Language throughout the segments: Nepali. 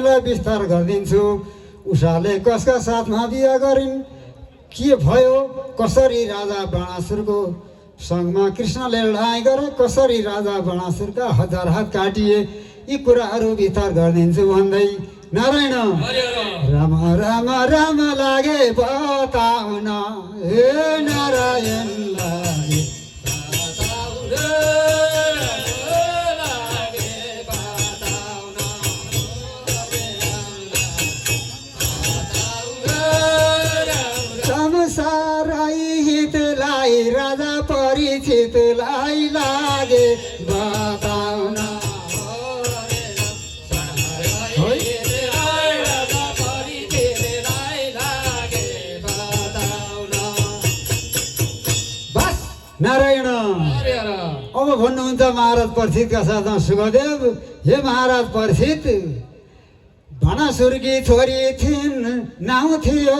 विस्तार गरिदिन्छु। उषाले कसका साथमा बिहा गरिन्, के भयो, कसरी राजा बाणासुरको सँगमा कृष्णले लडाइँ गरे, कसरी राजा बाणासुरका 1000 हात काटिए, यी कुराहरू विस्तार गरिदिन्छु भन्दै नारायण राम राम राम लागे बताउन, हे नारायण लागे हितलाई राजा परिचितलाई लागे बताउन, बस नारायण। अब भन्नुहुन्छ महाराज परीक्षितका साथमा सुखदेव, हे महाराज परीक्षित, भनासुरकी छोरी थिइन्, नाउँ थियो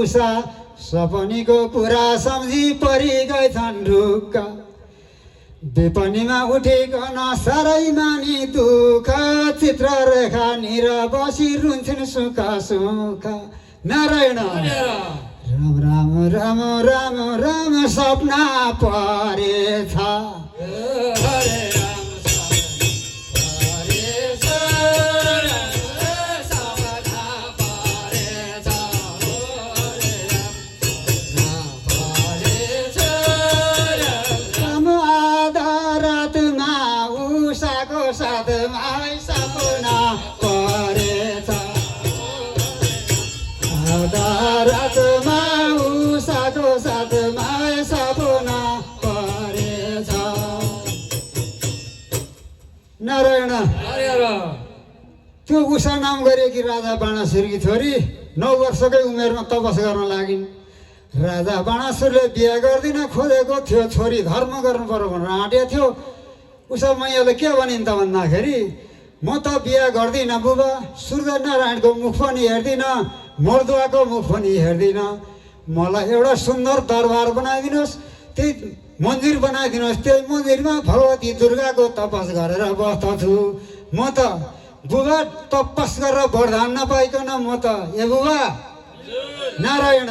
उषा, सपनीको कुरा सम्झी परि गएछन् ढुक्क, विपनीमा उठेकन साह्रै मानी दुःख, चित्ररेखा निर बसी रुन्छन् सुख सुख। नारायण राम राम राम राम राम सपना परेछ, रातमा उषाको साथमा सपना परेछ। नारायण त्यो उषा नाम गरेकी राजा बाणासुरकी छोरी 9 वर्षकै उमेरमा तपस गर्न लागिन्। राजा बाणासुरले बिहा गर्दिन खोजेको थियो, छोरी धर्म गर्नु पर्यो भनेर आँटेको थियो। उषा मैयाले के भनिन् त भन्दाखेरि, म त बिहा गर्दिनँ बुबा, सूर्यनारायणको मुख पनि हेर्दिनँ, मर्दुवाको मुख पनि हेर्दिनँ, मलाई एउटा सुन्दर दरबार बनाइदिनुहोस्, त्यही मन्दिर बनाइदिनुहोस्, त्यही मन्दिरमा भगवती दुर्गाको तपस गरेर बस्दछु। म त बुबा तपस गरेर वरदान नपाइकन म त ए बुबा नारायण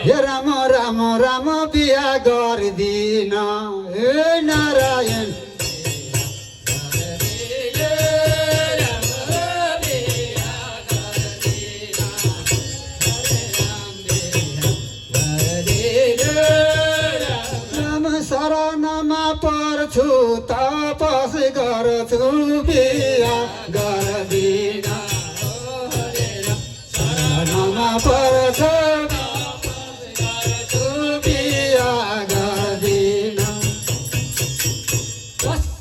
हे राम राम राम बिहा गर्दिन, हे नारायण शरणमा पर्छु, तपस गर्छु, बिहा गर्दिन, शरणमा पर्छु, बिहा गर्दिन।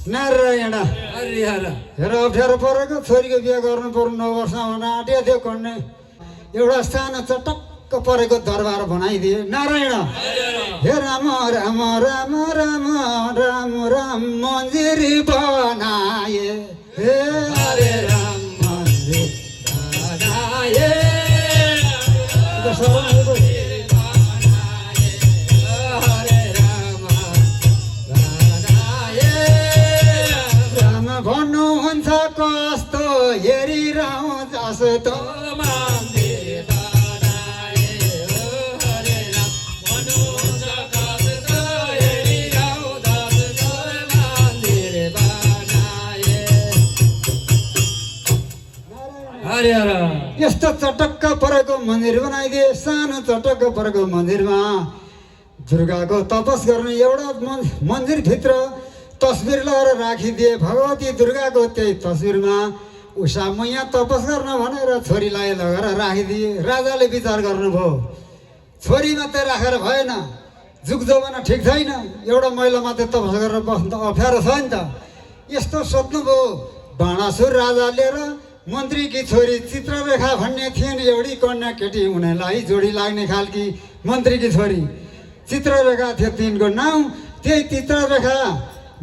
नारायण हेर अप्ठ्यारो परेको, छोरीको बिहा गर्नु पर्नु 9 वर्षमा हुन आँटेको थियो, कन्ने एउटा सानो चटक्क परेको दरबार बनाइदिए। नारायण हे राम राम राम राम राम राम मन्दिर बनाए, हे हरे राम मन्दिर बनाए, राम भन्नुहुन्छ कस्तो हेरिरहँ जस्तो, यस्तो चटक्क परेको मन्दिर बनाइदिए। सानो चटक्क परेको मन्दिरमा दुर्गाको तपस गर्ने एउटा मन्दिरभित्र तस्बिर लगाएर राखिदिए। भगवती दुर्गाको त्यही तस्बिरमा उषा मैया तपस गर्न भनेर छोरीलाई लगेर राखिदिए। राजाले विचार गर्नुभयो, छोरी मात्रै राखेर भएन, जुग जमाना ठिक छैन, एउटा महिला मात्रै तपस गरेर बस्नु त अप्ठ्यारो छ नि त। यस्तो सोच्नुभयो। बाणासुर राजा लिएर मन्त्रीकी छोरी चित्ररेखा भन्ने थिइन्, एउटी कन्या केटी उनीलाई जोडी लाग्ने खालकी मन्त्रीकी छोरी चित्ररेखा थियो तिनको नाउँ। त्यही चित्ररेखा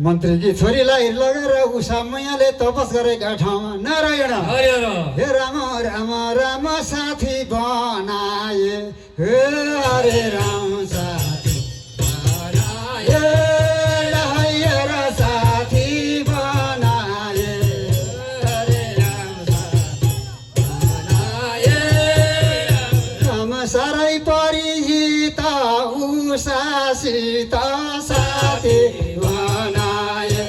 मन्त्रीकी छोरीलाई लगेर उषा मैयाले तपस गरेका ठाउँमा नारायण हे राम राम राम साथी बनाए, हे हरे राम साथी बनाए, साथी बनाए, हरे राम साथी उषासित साथी बनाए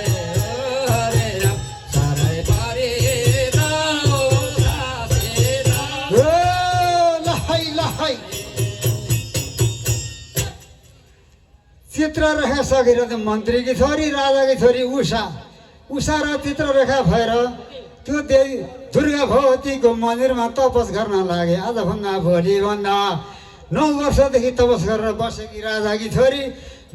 हरे राम सारै परित उषासित लहै लहै चित्ररेखा सकेर त मन्त्रीकी छोरी राजाकी छोरी उषा उषा र चित्ररेखा भएर त्यो देवी दुर्गा भगवतीको मन्दिरमा तपस गर्न लागे आजभन्दा भोलिभन्दा 9 वर्षदेखि तपस गरेर बसेकी राजाकी छोरी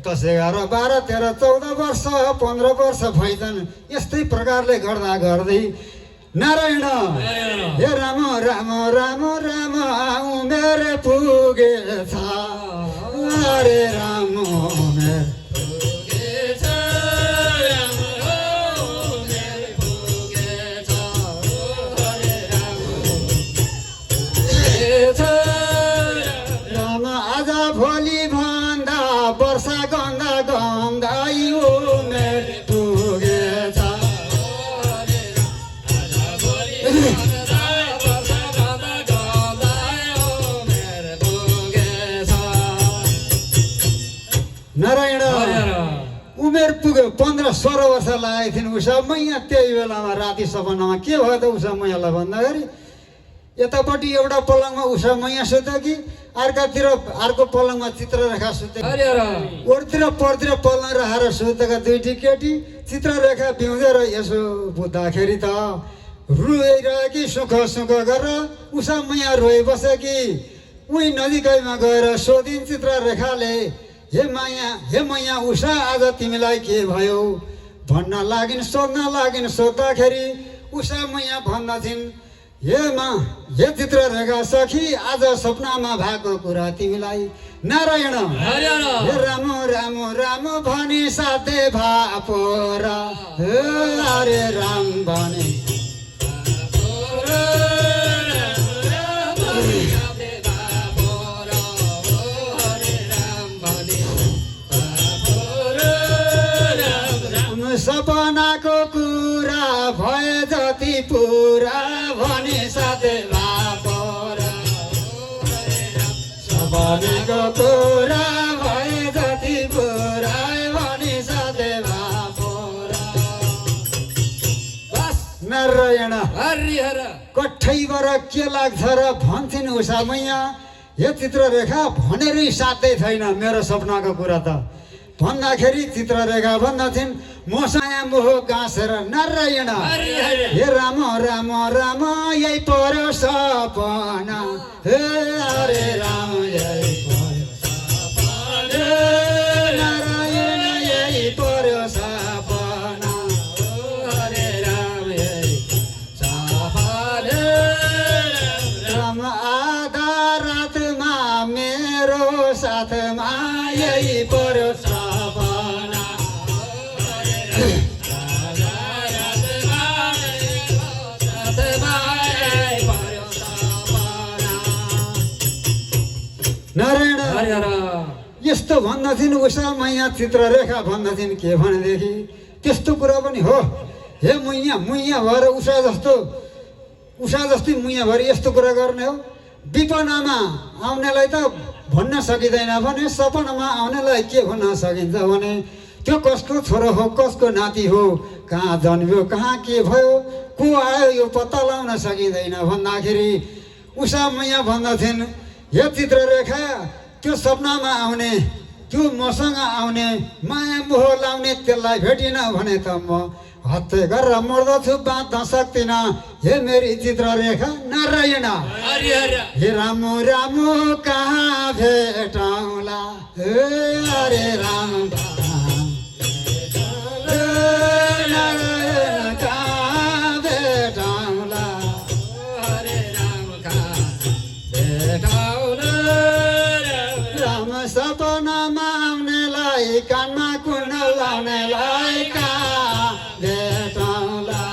10, 11, 12, 13, 14 वर्ष 15 वर्ष भइछन्। यस्तै प्रकारले गर्दा गर्दै नारायण हे राम राम राम राम उमेर पुगेछ अरे राम उमेर पुगेछ राम उमेर पुगेछ हरे राम पुगेछ राम आज भोलि भन्दा वर्षा गन्दा गन्दै उमेर पुगेछ हरे राम आज भोलि भन्दा वर्षा गन्दा गन्दै उमेर पुगेछ नारायण हरे राम उमेर पुग्यो 15-16 वर्ष लागेको थिइन् उषा मैया त्यही बेलामा राति सपनामा के भयो त उषा मैयालाई भन्दाखेरि यतापट्टि एउटा पलङमा उषा मैया सुतेकी अर्कातिर अर्को पलङमा चित्ररेखा सुते हरे राम ओरतिर परतिर पलङ राखेर सुतेका दुईटी केटी चित्ररेखा बिउँदेर यसो बुझ्दाखेरि त रोइरहेकी सुख सुख गरेर उषा मैया रोइ बसेकी उही नदीकैमा गएर सोधिन् चित्ररेखाले हे मैया उषा आज तिमीलाई के भयो भन्न लागिन् सोध्न लागिन् सोद्धाखेरि उषा मैया भन्दछिन् हे चित्ररेखा सखी आज सपनामा भएको कुरा तिमीलाई नारायण हरे राम हे राम राम राम भनी साधे भापोरा हे अरे राम भने सपनाको कुरा भए जति पुरा भने साथै भापोरा सपनाको कुरा भए जति पुरा भने साथै भापोरा बस नारायण हरिहर कठैबाट के लाग्छ र भन्छन् उषा मैया यो चित्ररेखा भनेरै साध्यै छैन मेरो सपनाको कुरा त भन्दाखेरि चित्ररेखा भन्दछिन् मसाया मोह गाँसेर नारायण हे राम राम राम यही पर्यो सपना हे अरे राम यही पर्यो सपना नारायण यही पर्यो सपना हरे राम यही सपना राम आधा रातमा मेरो साथमा यही पर्यो सपना नारायण हरिहर यस्तो भन्दछिन् उषा मैया चित्ररेखा भन्दछिन् के भनेदेखि त्यस्तो कुरा पनि हो हे मुइया भएर उषा जस्तै मुइया भएर यस्तो कुरा गर्ने हो विपनामा आउनेलाई त भन्न सकिँदैन भने सपनामा आउनेलाई के भन्न सकिन्छ भने त्यो कसको छोरो हो कसको नाति हो कहाँ जन्मियो कहाँ के भयो को आयो यो पत्ता लगाउन सकिँदैन भन्दाखेरि उषा मैया भन्दछिन् यो चित्ररेखा त्यो सपनामा आउने त्यो मसँग आउने माया मोह लाउने त्यसलाई भेटिन भने त म हत्या गरेर मर्दछु बाँच्न सक्दिनँ हे मेरी चित्ररेखा नारायण हे राम राम कहाँ भेटौँला हे अरे राम नारायण कहाँ भेटौँला हरे राम कहाँ भेटौँला राम सपनामा आउनेलाई कानमा कुन लाउनेलाई कहाँ भेटौँला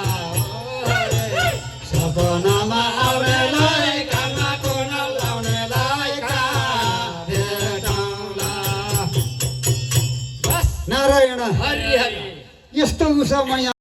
सपनामा आउनेलाई कानमा कुन लाउनेलाई कहाँ भेटौँला नारायण हरिहर यस्तो उसो मैया